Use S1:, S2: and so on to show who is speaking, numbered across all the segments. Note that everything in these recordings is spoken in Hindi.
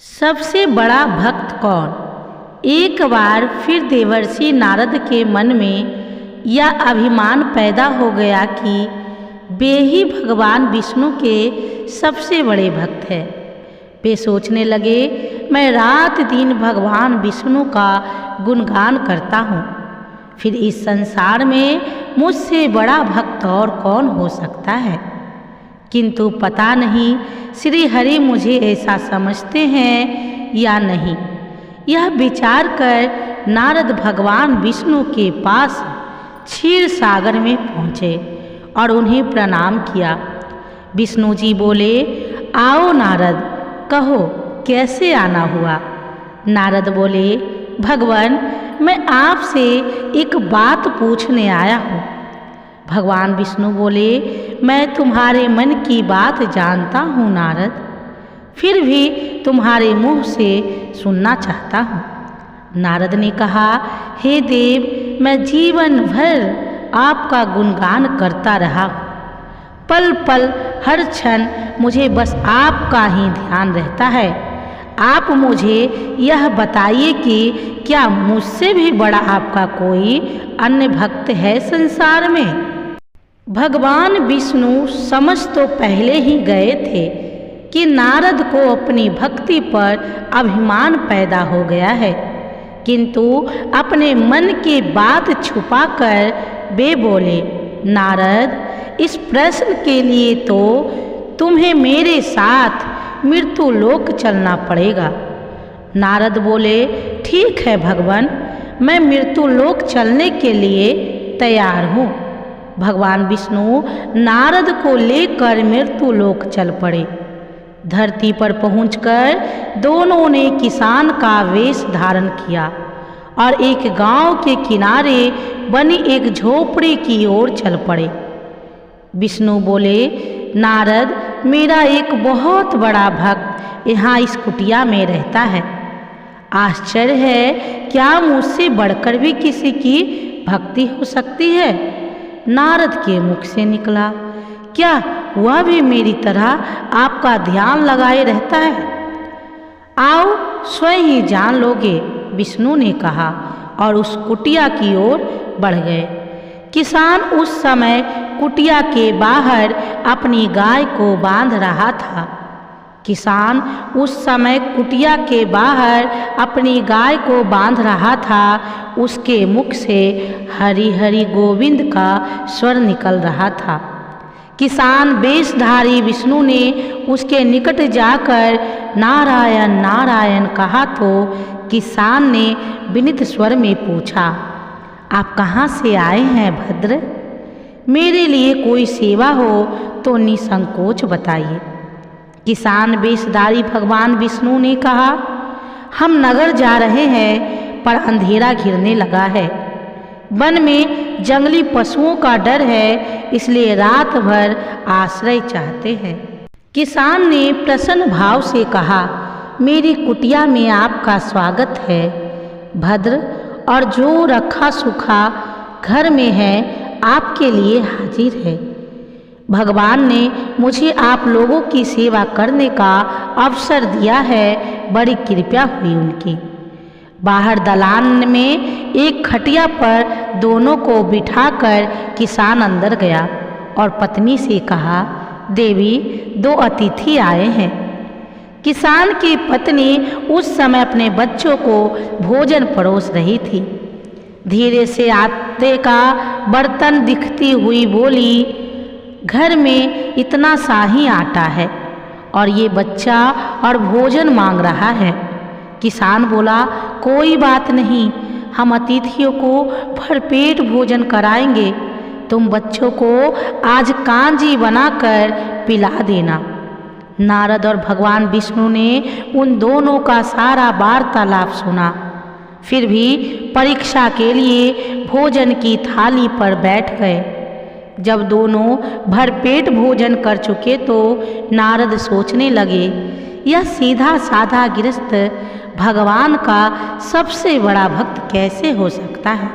S1: सबसे बड़ा भक्त कौन? एक बार फिर देवर्षि नारद के मन में यह अभिमान पैदा हो गया कि वे ही भगवान विष्णु के सबसे बड़े भक्त हैं। वे सोचने लगे, मैं रात दिन भगवान विष्णु का गुणगान करता हूँ, फिर इस संसार में मुझसे बड़ा भक्त और कौन हो सकता है। किंतु पता नहीं श्री हरि मुझे ऐसा समझते हैं या नहीं। यह विचार कर नारद भगवान विष्णु के पास क्षीर सागर में पहुँचे और उन्हें प्रणाम किया। विष्णु जी बोले, आओ नारद, कहो कैसे आना हुआ। नारद बोले, भगवान मैं आपसे एक बात पूछने आया हूँ। भगवान विष्णु बोले, मैं तुम्हारे मन की बात जानता हूँ नारद, फिर भी तुम्हारे मुँह से सुनना चाहता हूँ। नारद ने कहा, हे देव, मैं जीवन भर आपका गुणगान करता रहा हूँ। पल पल हर क्षण मुझे बस आपका ही ध्यान रहता है। आप मुझे यह बताइए कि क्या मुझसे भी बड़ा आपका कोई अन्य भक्त है संसार में। भगवान विष्णु समझ तो पहले ही गए थे कि नारद को अपनी भक्ति पर अभिमान पैदा हो गया है, किंतु अपने मन की बात छुपाकर वे बोले, नारद, इस प्रश्न के लिए तो तुम्हें मेरे साथ मृत्यु लोक चलना पड़ेगा। नारद बोले, ठीक है भगवान, मैं मृत्यु लोक चलने के लिए तैयार हूँ। भगवान विष्णु नारद को लेकर मृत्यु लोक चल पड़े। धरती पर पहुंचकर दोनों ने किसान का वेश धारण किया और एक गांव के किनारे बनी एक झोपड़ी की ओर चल पड़े। विष्णु बोले, नारद, मेरा एक बहुत बड़ा भक्त यहाँ इस कुटिया में रहता है। आश्चर्य है, क्या मुझसे बढ़कर भी किसी की भक्ति हो सकती है। नारद के मुख से निकला, क्या वह भी मेरी तरह आपका ध्यान लगाए रहता है। आओ स्वयं ही जान लोगे, विष्णु ने कहा और उस कुटिया की ओर बढ़ गए। किसान उस समय कुटिया के बाहर अपनी गाय को बांध रहा था। किसान उस समय कुटिया के बाहर अपनी गाय को बांध रहा था। उसके मुख से हरि हरि गोविंद का स्वर निकल रहा था। किसान वेशधारी विष्णु ने उसके निकट जाकर नारायण नारायण कहा तो किसान ने विनीत स्वर में पूछा, आप कहाँ से आए हैं भद्र? मेरे लिए कोई सेवा हो तो निसंकोच बताइए। किसान वेशधारी भगवान विष्णु ने कहा, हम नगर जा रहे हैं पर अंधेरा घिरने लगा है। वन में जंगली पशुओं का डर है, इसलिए रात भर आश्रय चाहते हैं। किसान ने प्रसन्न भाव से कहा, मेरी कुटिया में आपका स्वागत है भद्र, और जो रखा सूखा घर में है आपके लिए हाजिर है। भगवान ने मुझे आप लोगों की सेवा करने का अवसर दिया है, बड़ी कृपा हुई उनकी। बाहर दलान में एक खटिया पर दोनों को बिठाकर किसान अंदर गया और पत्नी से कहा, देवी, दो अतिथि आए हैं। किसान की पत्नी उस समय अपने बच्चों को भोजन परोस रही थी। धीरे से आटे का बर्तन दिखती हुई बोली, घर में इतना सा ही आटा है और ये बच्चा और भोजन मांग रहा है। किसान बोला, कोई बात नहीं, हम अतिथियों को भरपेट भोजन कराएंगे। तुम बच्चों को आज कांजी बनाकर पिला देना। नारद और भगवान विष्णु ने उन दोनों का सारा वार्तालाप सुना, फिर भी परीक्षा के लिए भोजन की थाली पर बैठ गए। जब दोनों भरपेट भोजन कर चुके तो नारद सोचने लगे, यह सीधा साधा गृहस्थ भगवान का सबसे बड़ा भक्त कैसे हो सकता है।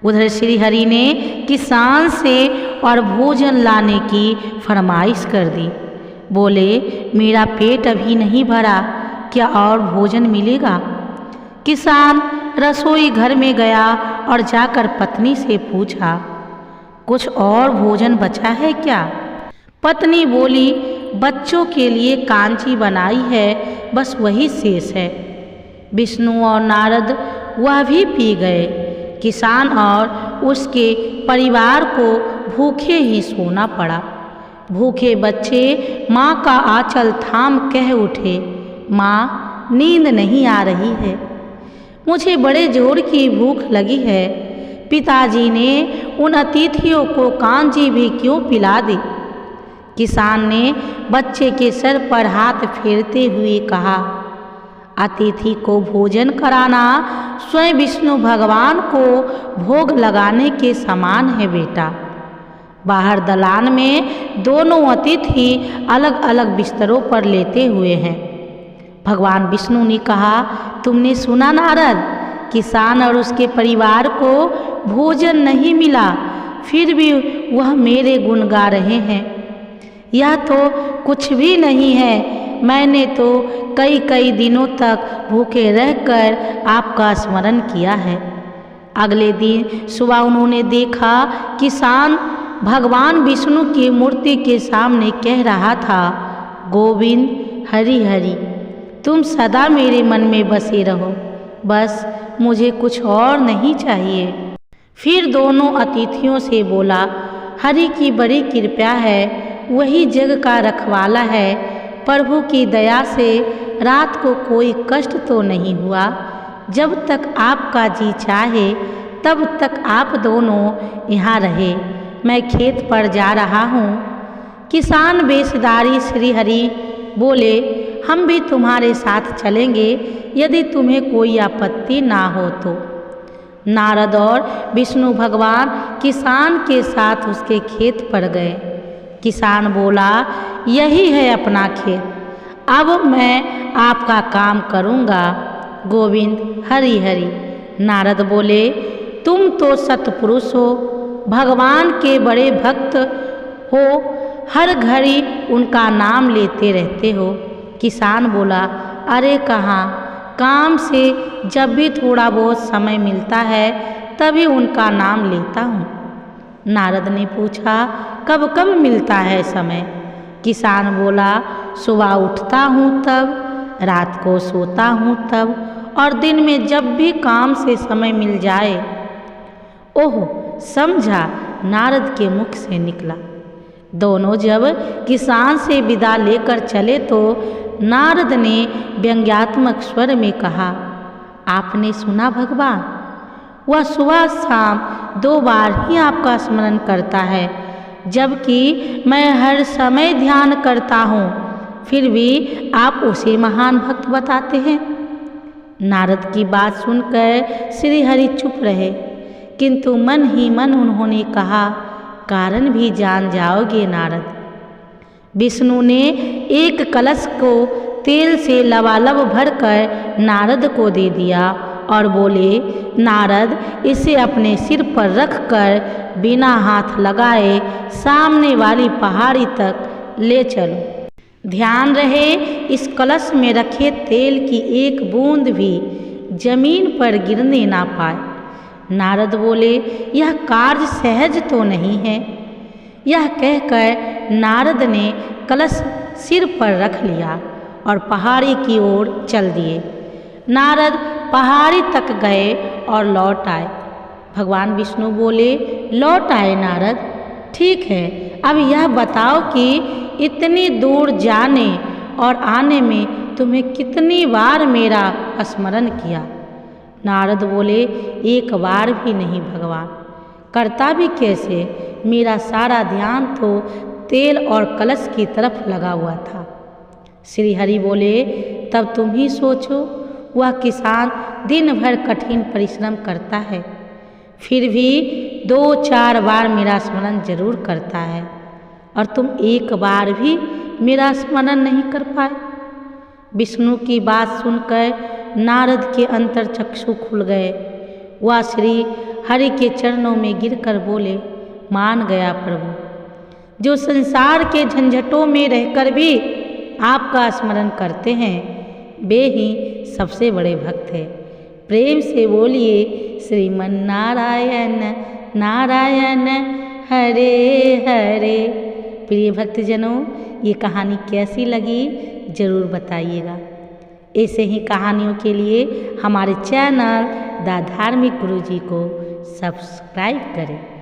S1: उधर श्री हरि ने किसान से और भोजन लाने की फरमाइश कर दी। बोले, मेरा पेट अभी नहीं भरा, क्या और भोजन मिलेगा? किसान रसोई घर में गया और जाकर पत्नी से पूछा, कुछ और भोजन बचा है क्या? पत्नी बोली, बच्चों के लिए कांची बनाई है, बस वही शेष है। विष्णु और नारद वह भी पी गए। किसान और उसके परिवार को भूखे ही सोना पड़ा। भूखे बच्चे माँ का आंचल थाम कह उठे, माँ, नींद नहीं आ रही है, मुझे बड़े जोर की भूख लगी है। पिताजी ने उन अतिथियों को कांजी भी क्यों पिला दी? किसान ने बच्चे के सर पर हाथ फेरते हुए कहा, अतिथि को भोजन कराना स्वयं विष्णु भगवान को भोग लगाने के समान है बेटा। बाहर दलान में दोनों अतिथि अलग अलग बिस्तरों पर लेटे हुए हैं। भगवान विष्णु ने कहा, तुमने सुना नारद, किसान और उसके परिवार को भोजन नहीं मिला, फिर भी वह मेरे गुण गा रहे हैं। यह तो कुछ भी नहीं है, मैंने तो कई कई दिनों तक भूखे रहकर आपका स्मरण किया है। अगले दिन सुबह उन्होंने देखा किसान भगवान विष्णु की मूर्ति के सामने कह रहा था, गोविंद हरि हरि, तुम सदा मेरे मन में बसे रहो, बस मुझे कुछ और नहीं चाहिए। फिर दोनों अतिथियों से बोला, हरि की बड़ी कृपा है, वही जग का रखवाला है, प्रभु की दया से रात को कोई कष्ट तो नहीं हुआ। जब तक आपका जी चाहे तब तक आप दोनों यहाँ रहे, मैं खेत पर जा रहा हूँ। किसान बेसदारी श्री हरि बोले, हम भी तुम्हारे साथ चलेंगे यदि तुम्हें कोई आपत्ति ना हो तो। नारद और विष्णु भगवान किसान के साथ उसके खेत पर गए। किसान बोला, यही है अपना खेत, अब मैं आपका काम करूँगा, गोविंद हरि हरि। नारद बोले, तुम तो सत्पुरुष हो, भगवान के बड़े भक्त हो, हर घड़ी उनका नाम लेते रहते हो। किसान बोला, अरे कहाँ, काम से जब भी थोड़ा बहुत समय मिलता है तभी उनका नाम लेता हूँ। नारद ने पूछा, कब कब मिलता है समय? किसान बोला, सुबह उठता हूँ तब, रात को सोता हूँ तब, और दिन में जब भी काम से समय मिल जाए। ओह, समझा, नारद के मुख से निकला। दोनों जब किसान से विदा लेकर चले तो नारद ने व्यंग्यात्मक स्वर में कहा, आपने सुना भगवान, वह सुबह शाम 2 बार ही आपका स्मरण करता है, जबकि मैं हर समय ध्यान करता हूँ, फिर भी आप उसे महान भक्त बताते हैं। नारद की बात सुनकर श्री हरि चुप रहे, किंतु मन ही मन उन्होंने कहा, कारण भी जान जाओगे नारद। विष्णु ने एक कलश को तेल से लबालब भरकर नारद को दे दिया और बोले, नारद, इसे अपने सिर पर रखकर बिना हाथ लगाए सामने वाली पहाड़ी तक ले चलो। ध्यान रहे इस कलश में रखे तेल की एक बूंद भी जमीन पर गिरने ना पाए। नारद बोले, यह कार्य सहज तो नहीं है। यह कहकर नारद ने कलश सिर पर रख लिया और पहाड़ी की ओर चल दिए। नारद पहाड़ी तक गए और लौट आए। भगवान विष्णु बोले, लौट आए नारद, ठीक है, अब यह बताओ कि इतनी दूर जाने और आने में तुम्हें कितनी बार मेरा स्मरण किया? नारद बोले, एक बार भी नहीं भगवान, करता भी कैसे, मेरा सारा ध्यान तो तेल और कलश की तरफ लगा हुआ था। श्री हरि बोले, तब तुम ही सोचो, वह किसान दिन भर कठिन परिश्रम करता है, फिर भी 2-4 बार मेरा स्मरण जरूर करता है, और तुम एक बार भी मेरा स्मरण नहीं कर पाए। विष्णु की बात सुनकर नारद के अंतर चक्षु खुल गए। वह श्री हरि के चरणों में गिरकर बोले, मान गया प्रभु, जो संसार के झंझटों में रहकर भी आपका स्मरण करते हैं, वे ही सबसे बड़े भक्त हैं। प्रेम से बोलिए श्रीमन नारायण नारायण हरे हरे। प्रिय भक्तजनों, ये कहानी कैसी लगी ज़रूर बताइएगा। ऐसे ही कहानियों के लिए हमारे चैनल द धार्मिक गुरुजी को सब्सक्राइब करें।